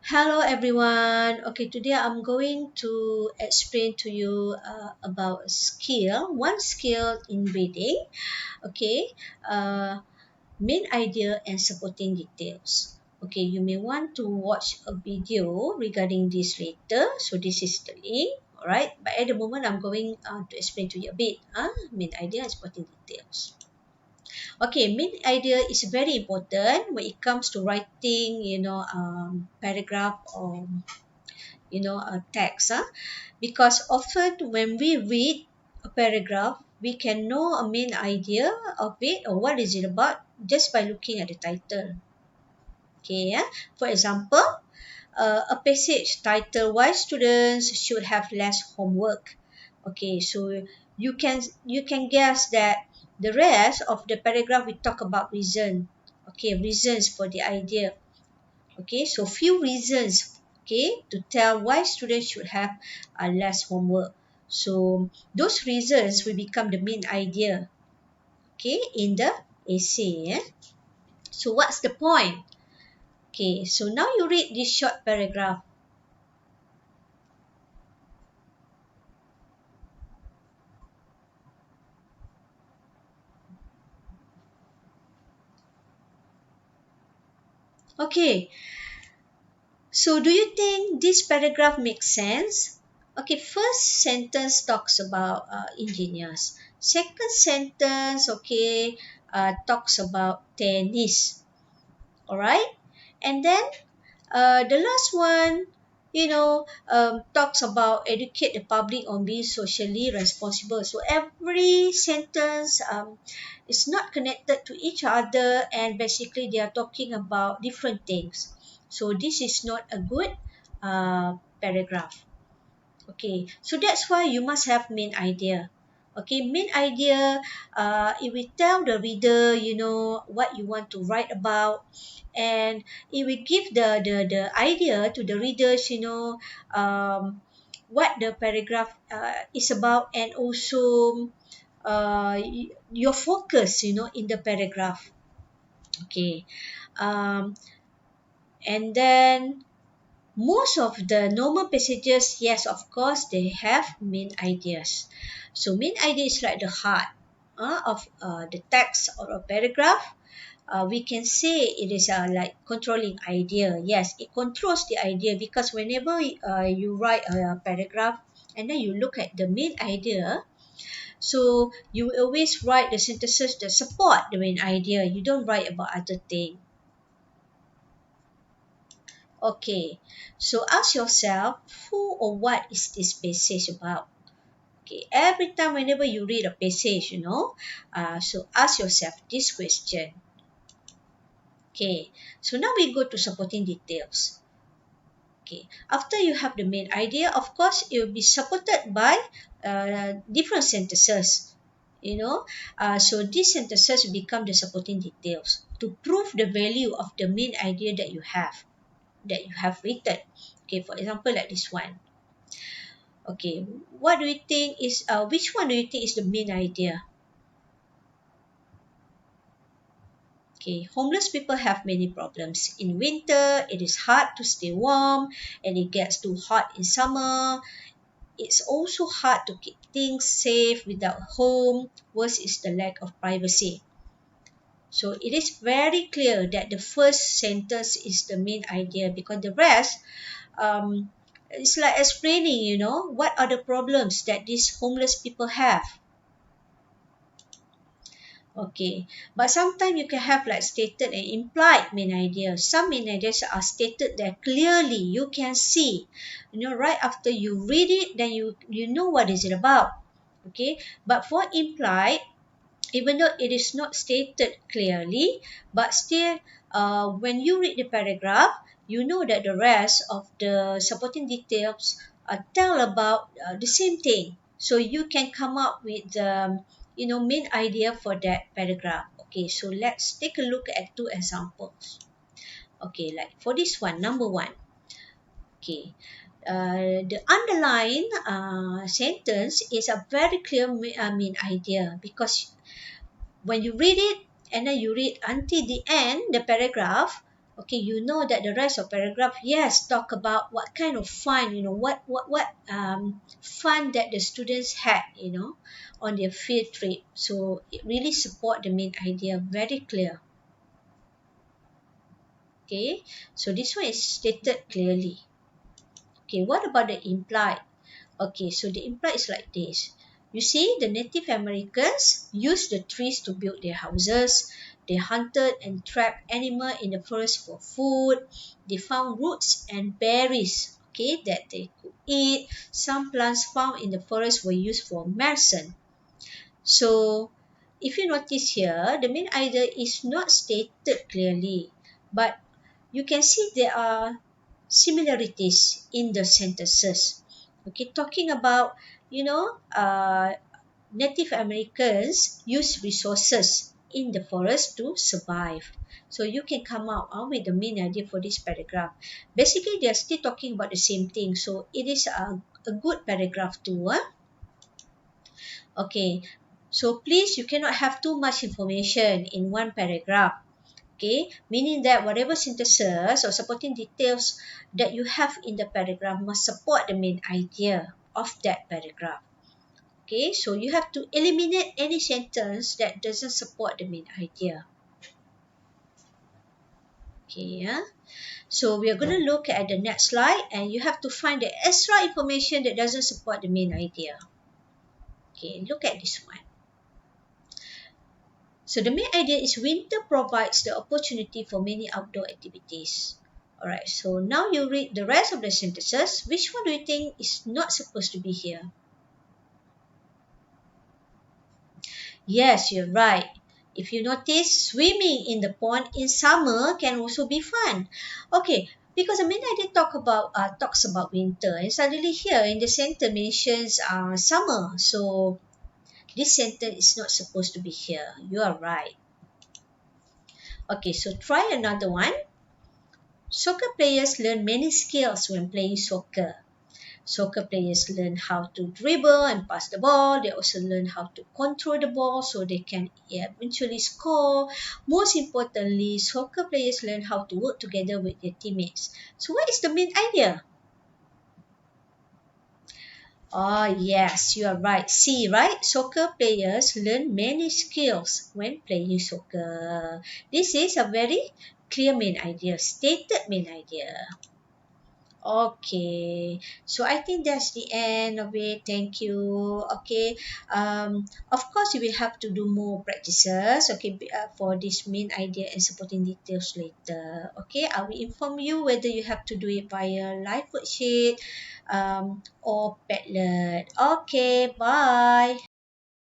Hello everyone. Okay, today I'm going to explain to you about one skill in reading. Okay, uh, main idea and supporting details. Okay, you may want to watch a video regarding this later. So this is the link. Alright, but at the moment I'm going to explain to you a bit. Main idea and supporting details. Okay, main idea is very important when it comes to writing, paragraph or a text, because often when we read a paragraph we can know a main idea of it or what is it about just by looking at the title. Okay, yeah? For example, a passage titled why students should have less homework. Okay, so you can guess that the rest of the paragraph we talk about reasons for the idea. Okay, so few reasons, okay, to tell why students should have less homework. So those reasons will become the main idea, okay, in the essay. So what's the point? Okay, so now you read this short paragraph. Okay, so do you think this paragraph makes sense? Okay, first sentence talks about engineers. Second sentence, okay, talks about tennis. All right, and then the last one, talks about educate the public on being socially responsible. So every sentence is not connected to each other, and basically they are talking about different things. So this is not a good paragraph. Okay, so that's why you must have main idea. Okay, main idea, it will tell the reader, what you want to write about, and it will give the idea to the readers, what the paragraph is about, and also your focus, in the paragraph. Okay, um, and then most of the normal passages, yes, of course, they have main ideas. So main idea is like the heart of the text or a paragraph. We can say it is like controlling idea. Yes, it controls the idea because whenever you write a paragraph and then you look at the main idea, so you will always write the sentences that support the main idea. You don't write about other thing. Okay, so ask yourself who or what is this passage about? Okay, every time whenever you read a passage, so ask yourself this question. Okay, so now we go to supporting details. Okay, after you have the main idea, of course, it will be supported by different sentences. So these sentences become the supporting details to prove the value of the main idea that you have written. Okay, for example, like this one. Okay, what do you think is which one do you think is the main idea? Okay, homeless people have many problems. In winter, it is hard to stay warm, and it gets too hot in summer. It's also hard to keep things safe without home. Worse is the lack of privacy. So it is very clear that the first sentence is the main idea because the rest, it's like explaining, what are the problems that these homeless people have. Okay, but sometimes you can have like stated and implied main ideas. Some main ideas are stated there clearly. You can see, right after you read it, then you know what is it about. Okay, but for implied, even though it is not stated clearly, but still, when you read the paragraph, you know that the rest of the supporting details tell about the same thing. So you can come up with the main idea for that paragraph. Okay, so let's take a look at two examples. Okay, like for this one, number one. Okay, the underlined sentence is a very clear main idea because when you read it and then you read until the end the paragraph, Okay, you know that the rest of paragraph, yes, talk about what kind of fun, what fun that the students had, on their field trip. So it really support the main idea, very clear. Okay, so this one is stated clearly. Okay, what about the implied? Okay, so the implied is like this. You see, the Native Americans used the trees to build their houses. They hunted and trapped animals in the forest for food. They found roots and berries, okay, that they could eat. Some plants found in the forest were used for medicine. So, if you notice here, the main idea is not stated clearly, but you can see there are similarities in the sentences. Okay, talking about, you know, uh, Native Americans use resources in the forest to survive. So you can come out with the main idea for this paragraph. Basically, they are still talking about the same thing. So it is a good paragraph too. Okay, so please, you cannot have too much information in one paragraph. Okay, meaning that whatever synthesis or supporting details that you have in the paragraph must support the main idea of that paragraph. Okay, so you have to eliminate any sentence that doesn't support the main idea. Okay, yeah. So we are going to look at the next slide, and you have to find the extra information that doesn't support the main idea. Okay, look at this one. So the main idea is winter provides the opportunity for many outdoor activities. Alright, so now you read the rest of the sentences. Which one do you think is not supposed to be here? Yes, you're right. If you notice, swimming in the pond in summer can also be fun. Okay, because the main idea talks about winter, and suddenly here in the sentence mentions summer. So this sentence is not supposed to be here. You are right. Okay, so try another one. Soccer players learn many skills when playing soccer. Soccer players learn how to dribble and pass the ball. They also learn how to control the ball so they can eventually score. Most importantly, soccer players learn how to work together with their teammates. So what is the main idea? Ah, yes, you are right. See, right? Soccer players learn many skills when playing soccer. This is a very clear main idea, stated main idea. Okay, so I think that's the end of it. Thank you. Okay, of course you will have to do more practices. Okay, for this main idea and supporting details later. Okay, I will inform you whether you have to do it via live worksheet, or Padlet. Okay, bye.